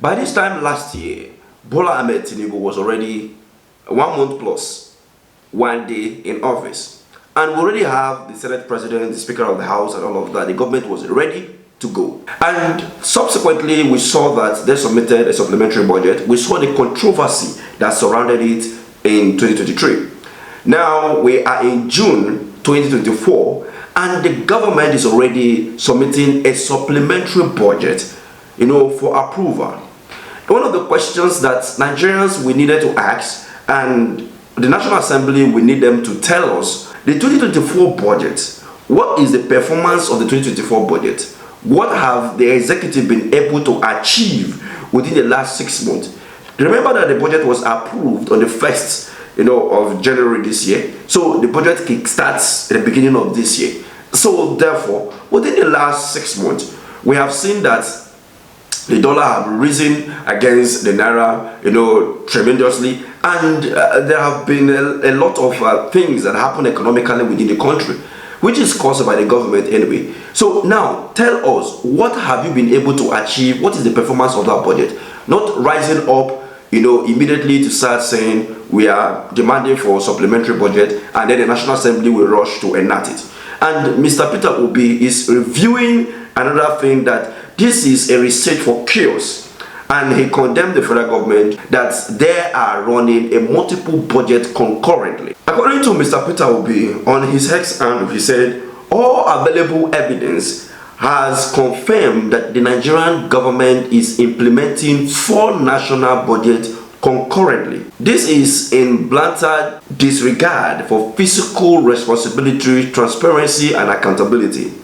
By this time last year, Bola Ahmed Tinubu was already 1 month plus 1 day in office. And we already have the Senate President, the Speaker of the House and all of that. The government was ready to go. And subsequently, we saw that they submitted a supplementary budget. We saw the controversy that surrounded it in 2023. Now we are in June 2024 and the government is already submitting a supplementary budget, for approval. One of the questions that Nigerians we needed to ask, and the National Assembly we need them to tell us, the 2024 budget, what is the performance of the 2024 budget? What have the executive been able to achieve within the last 6 months? Remember that the budget was approved on the 1st of January this year. So the budget kickstarts at the beginning of this year. So therefore, within the last 6 months, we have seen that the dollar have risen against the naira, tremendously, and there have been a lot of things that happen economically within the country, which is caused by the government anyway. So now, tell us, what have you been able to achieve? What is the performance of that budget? Not rising up, immediately to start saying we are demanding for supplementary budget, and then the National Assembly will rush to enact it. And Mr. Peter Obi is reviewing another thing, that this is a receipt for chaos, and he condemned the federal government that they are running a multiple budget concurrently. According to Mr. Peter Obi, on his X handle, he said all available evidence has confirmed that the Nigerian government is implementing 4 national budgets concurrently. This is in blatant disregard for fiscal responsibility, transparency, and accountability.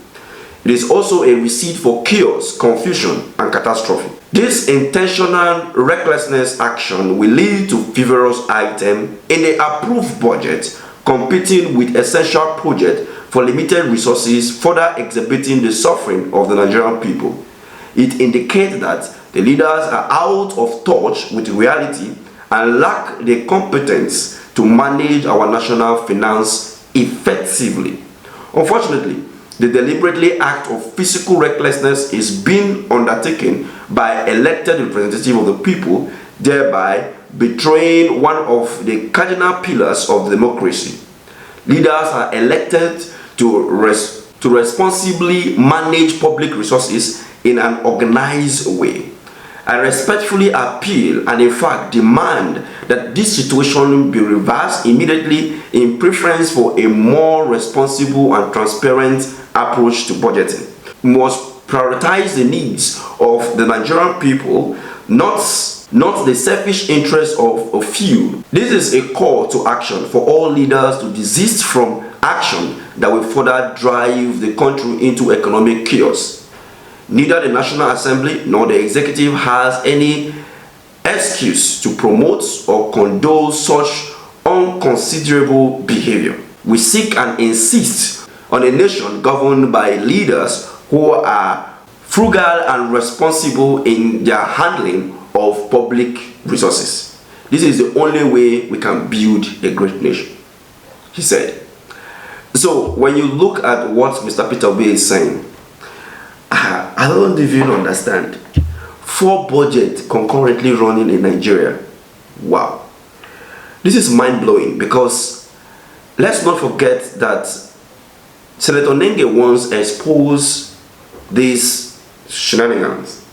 It is also a receipt for chaos, confusion, and catastrophe. This intentional recklessness action will lead to frivolous items in the approved budget competing with essential projects for limited resources, further exhibiting the suffering of the Nigerian people. It indicates that the leaders are out of touch with reality and lack the competence to manage our national finance effectively. Unfortunately, the deliberately act of physical recklessness is being undertaken by elected representatives of the people, thereby betraying one of the cardinal pillars of democracy. Leaders are elected to responsibly manage public resources in an organized way. I respectfully appeal and in fact demand that this situation be reversed immediately in preference for a more responsible and transparent approach to budgeting. We must prioritize the needs of the Nigerian people, not the selfish interests of a few. This is a call to action for all leaders to desist from action that will further drive the country into economic chaos. Neither the National Assembly nor the executive has any excuse to promote or condone such unconsiderable behavior. We seek and insist on a nation governed by leaders who are frugal and responsible in their handling of public resources. This is the only way we can build a great nation, he said. So when you look at what Mr. Peter Obi is saying, I don't even understand. 4 budgets concurrently running in Nigeria. Wow. This is mind-blowing, because let's not forget that Senator Nenge once exposed these shenanigans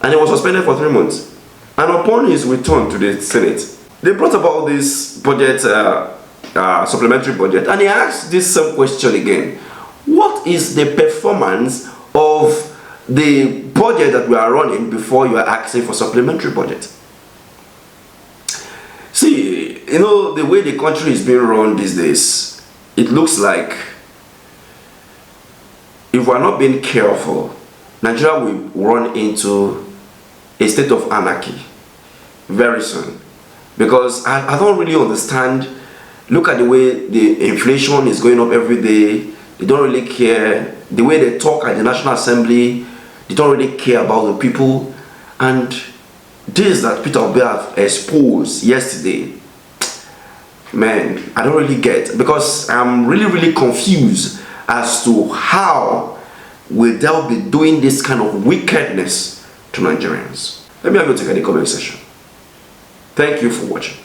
and he was suspended for 3 months. And upon his return to the Senate, they brought about this budget, supplementary budget, and he asked this same question again. What is the performance of the budget that we are running before you are asking for supplementary budget? See, the way the country is being run these days, it looks like if we are not being careful, Nigeria will run into a state of anarchy very soon. Because I don't really understand. Look at the way the inflation is going up every day. They don't really care. The way they talk at the National Assembly, they don't really care about the people. And this that Peter Obi have exposed yesterday, man, I don't really get, because I'm really confused as to how will they be doing this kind of wickedness to Nigerians. Let me have your take in the comment section. Thank you for watching.